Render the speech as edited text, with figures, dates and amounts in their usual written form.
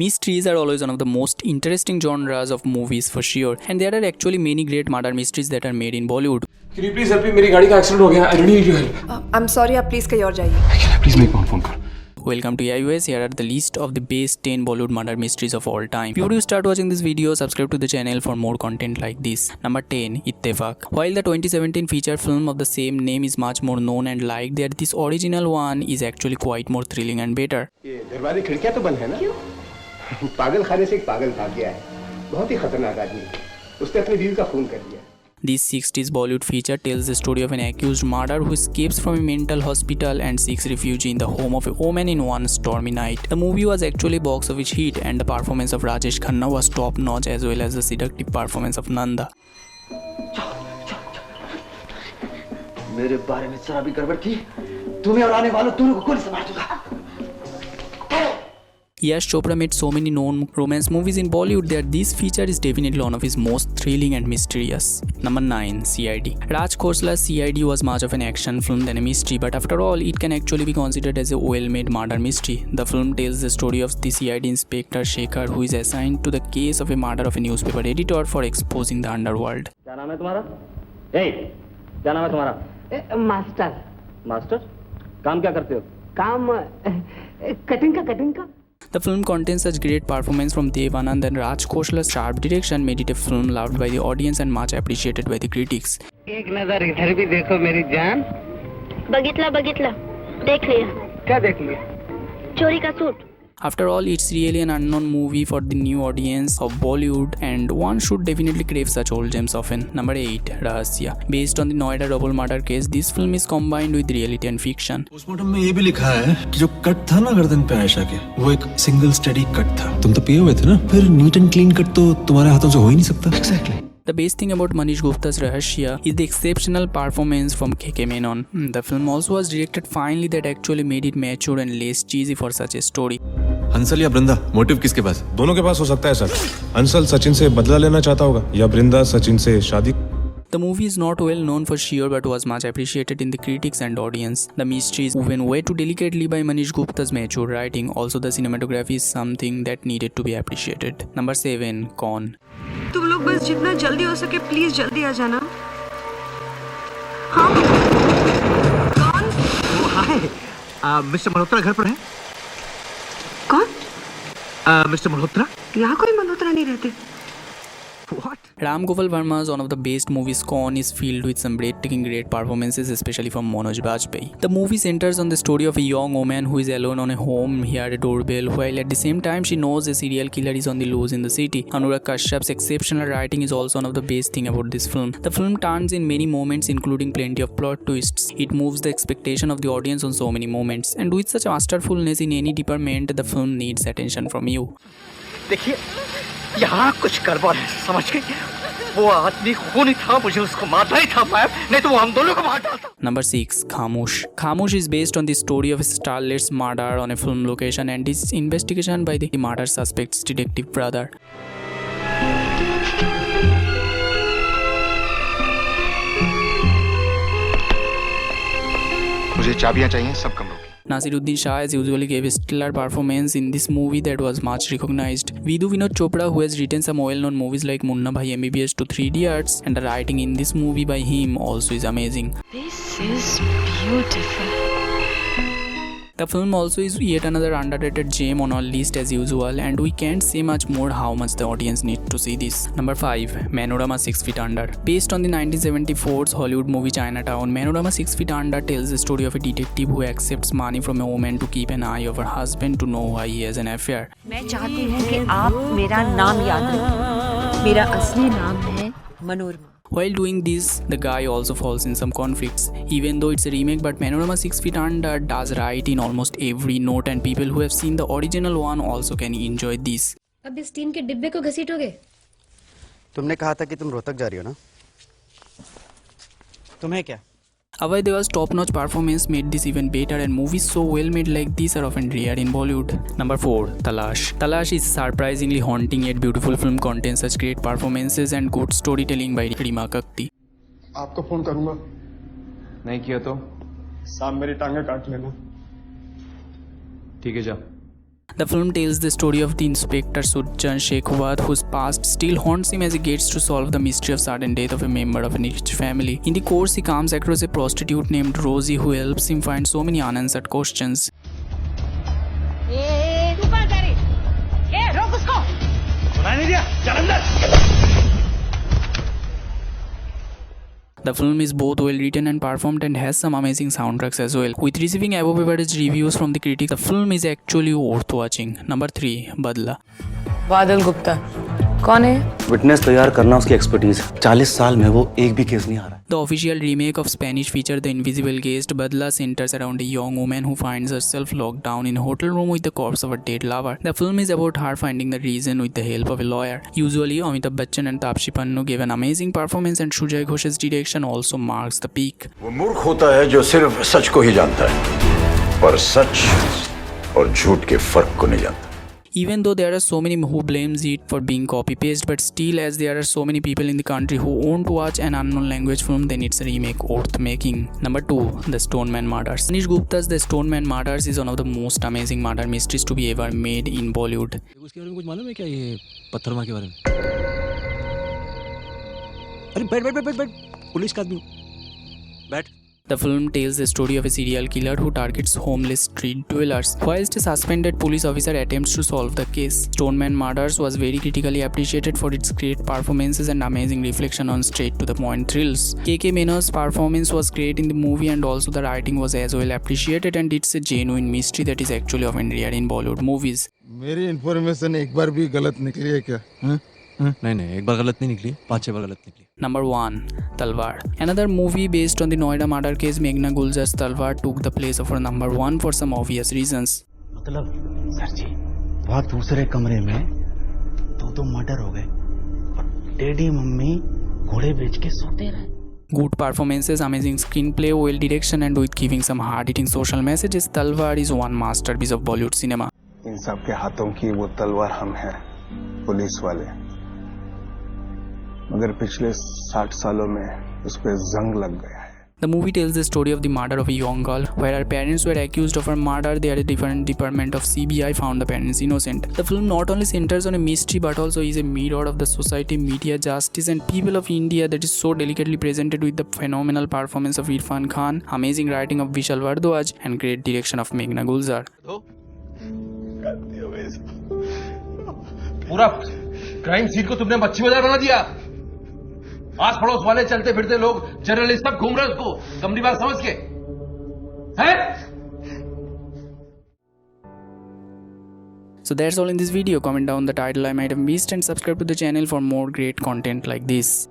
Mysteries are always one of the most interesting genres of movies for sure, and there are actually many great murder mysteries that are made in Bollywood. Can you please help me? मेरी गाड़ी का accident हो गया. I really need your help. I'm sorry, आप please कहीं और जाइए. Can I please make one phone call? Welcome to AIUS. Here are the list of the best 10 Bollywood murder mysteries of all time. Before you start watching this video, subscribe to the channel for more content like this. Number 10. Ittefaq. While the 2017 feature film of the same name is much more known and liked, that this original one is actually quite more thrilling and better. ये दरवाजे खिड़कियां तो बंद है ना? क्यों? पागल खाने से एक पागल भाग गया है. बहुत ही खतरनाक आदमी. उसने अपनी बीवी का खून कर दिया. This 60s Bollywood feature tells the story of an accused murderer who escapes from a mental hospital and seeks refuge in the home of a woman in one stormy night. The movie was actually a box office hit, and the performance of Rajesh Khanna was top notch as well as the seductive performance of Nanda. मेरे बारे में जरा भी गड़बड़ की, तुम्हें और आने वालों दोनों को गोली से मार दूंगा. Yash Chopra made so many known romance movies in Bollywood that this feature is definitely one of his most thrilling and mysterious. Number 9. CID. Raj Khosla's CID was much of an action film than a mystery, but after all, it can actually be considered as a well-made murder mystery. The film tells the story of the CID inspector Shekhar, who is assigned to the case of a murder of a newspaper editor for exposing the underworld. क्या नाम है तुम्हारा? क्या नाम है तुम्हारा? Master. Master? काम क्या करते हो? काम कटिंग का. The film contains such great performance from Dev Anand, and Raj Khosla's sharp direction made it a film loved by the audience and much appreciated by the critics. एक नजर इधर भी देखो मेरी जान. बगीतला देख लिया. क्या देख लिया? चोरी का suit. After all, it's really an unknown movie for the new audience of Bollywood, and one should definitely crave such old gems often. Number 8. Rahasya. Based on the Noida double murder case, this film is combined with reality and fiction. Postmortem में ये भी लिखा है कि जो cut था ना गर्दन पे आयशा के, वो एक सिंगल स्टेडी कट था. तुम तो पिए हुए थे ना, फिर नीट एंड क्लीन कट तो तुम्हारे हाथों से हो ही नहीं सकता. Exactly. The best thing about Manish Gupta's Rahasya is the exceptional performance from KK Menon. The film also was directed finely that actually made it mature and less cheesy for such a story. Hansal या Brinda, motive किसके पास? दोनों के पास हो सकता है sir. Hansal Sachin से बदला लेना चाहता होगा, या बृंदा सचिन से शादी. The movie is not well known for sure, but was much appreciated in the critics and audience. The mystery is woven way too delicately by Manish Gupta's mature writing. Also, the cinematography is something that needed to be appreciated. Number 7. Con. तुम लोग बस जितना जल्दी हो सके please जल्दी आ जाना. हाँ. कौन? हाय, मिस्टर मल्होत्रा घर पर है? कौन? मिस्टर मल्होत्रा? यहाँ कोई मल्होत्रा नहीं रहते. What? Ram Gopal Verma's one of the best movies, Con, is filled with some breathtaking great performances, especially from Manoj Bajpayee. The movie centers on the story of a young woman who is alone on a home, hears a doorbell, while at the same time she knows a serial killer is on the loose in the city. Anurag Kashyap's exceptional writing is also one of the best thing about this film. The film turns in many moments, including plenty of plot twists. It moves the expectation of the audience on so many moments, and with such masterfulness in any department, the film needs attention from you. देखिए, यहाँ कुछ गड़बड़ है, समझ गई? वो आदमी खूनी था, मुझे उसको मारना ही था, मैम, नहीं तो वो हम दोनों को मार डालता. Number 6. Khamosh. Khamosh is based on the story of a starlet's murder on a film location and is investigation by the murder suspect's detective brother. मुझे चाबियां चाहिए सब कमरों की. Nasiruddin Shah as usually gave a stellar performance in this movie that was much recognized. Vidhu Vinod Chopra, who has written some well-known movies like Munna Bhai MBBS to 3 Idiots, and the writing in this movie by him also is amazing. This is beautiful. The film also is yet another underrated gem on our list as usual, and we can't say much more how much the audience need to see this. Number 5. Manorama 6 Feet Under. Based on the 1974's Hollywood movie Chinatown, Manorama 6 Feet Under tells the story of a detective who accepts money from a woman to keep an eye over her husband to know why he has an affair. मैं चाहती हूँ कि आप मेरा नाम याद रखें. मेरा असली नाम है Manorama. While doing this, the guy also falls in some conflicts. Even though it's a remake, but Manorama 6 Feet Under does right in almost every note, and people who have seen the original one also can enjoy this. अब इस tin के डिब्बे को घसीटोगे? तुमने कहा था कि तुम रोहतक जा रही हो ना? तुम्हें क्या? Abhay Deva's top-notch performance made this even better, and movies so well made like these are often rare in Bollywood. Number 4. Talash. Talash is surprisingly haunting yet beautiful film, contains such great performances and good storytelling by Rima Kakti. आपको phone करूंगा. नहीं किया तो शाम मेरी टांगे काट लेना. ठीक है, जा. The film tells the story of the Inspector Sujjan Shekhawat, whose past still haunts him as he gets to solve the mystery of sudden death of a member of a rich family. In the course, he comes across a prostitute named Rosie who helps him find so many unanswered questions. The film is both well written and performed and has some amazing soundtracks as well. With receiving above average reviews from the critics, the film is actually worth watching. Number 3. Badla. बादल गुप्ता कौन है? Witness तैयार करना उसकी expertise है। 40 साल में वो एक भी केस नहीं हारा। The official remake of Spanish feature The Invisible Guest, Badla, centers around a young woman who finds herself locked down in a hotel room with the corpse of a dead lover. The film is about her finding the reason with the help of a lawyer. Usually, Amitabh Bachchan and Taapsee Pannu gave an amazing performance, and Sujay Ghosh's direction also marks the peak. वो मूर्ख होता है जो सिर्फ सच को ही जानता है, पर सच और झूठ के फर्क को नहीं जानता. Even though there are so many who blames it for being copy-paste, but still, as there are so many people in the country who won't watch an unknown language film, then it's a remake worth making. Number 2. The Stoneman Murders. Anish Gupta's The Stoneman Murders is one of the most amazing murder mysteries to be ever made in Bollywood. उसके बारे में कुछ मालूम है क्या, ये पत्थर मार के बारे में? अरे बैठ पुलिस का आदमी बैठ. The film tells the story of a serial killer who targets homeless street dwellers. Whilst a suspended police officer attempts to solve the case, Stoneman Murders was very critically appreciated for its great performances and amazing reflection on straight-to-the-point thrills. KK Menon's performance was great in the movie, and also the writing was as well appreciated, and it's a genuine mystery that is actually often rare in Bollywood movies. मेरी information एक बार भी गलत निकली है क्या? नहीं, एक बार गलत नहीं निकली, 5-6 बार गलत निकली. Number 1. Talwar. Another movie based on the Noida murder case, Meghna Gulzar's Talwar took the place of her number 1 for some obvious reasons. मतलब सर जी, वहाँ दूसरे कमरे में दो मर्डर हो गए और डैडी मम्मी घोड़े बेच के सोते रहे. Good performances, amazing screenplay, well direction, and with giving some hard-hitting social messages, Talwar is one masterpiece of Bollywood cinema. इन सब के हाथों की वो तलवार हम हैं, पुलिस वाले. मगर पिछले 60 सालों में उस पे जंग लग गया है. The movie tells the story of the murder of a young girl. Where her parents were accused of her murder, there a different department of CBI found the parents innocent. The film not only centers on a mystery but also is a mirror of the society, media, justice, and people of India that is so delicately presented with the phenomenal performance of Irfan Khan, amazing writing of Vishal Bardwaj, and great direction of Meghna Gulzar. पूरा crime scene को तुमने मच्छी बाजार बना दिया. आस पड़ोस वाले चलते फिरते लोग जर्नलिस्ट सब घूम रहे उसको गंदी बात समझ के हैं? So that's all in this video. Comment down the title I might have missed and subscribe to the channel for more great content like this.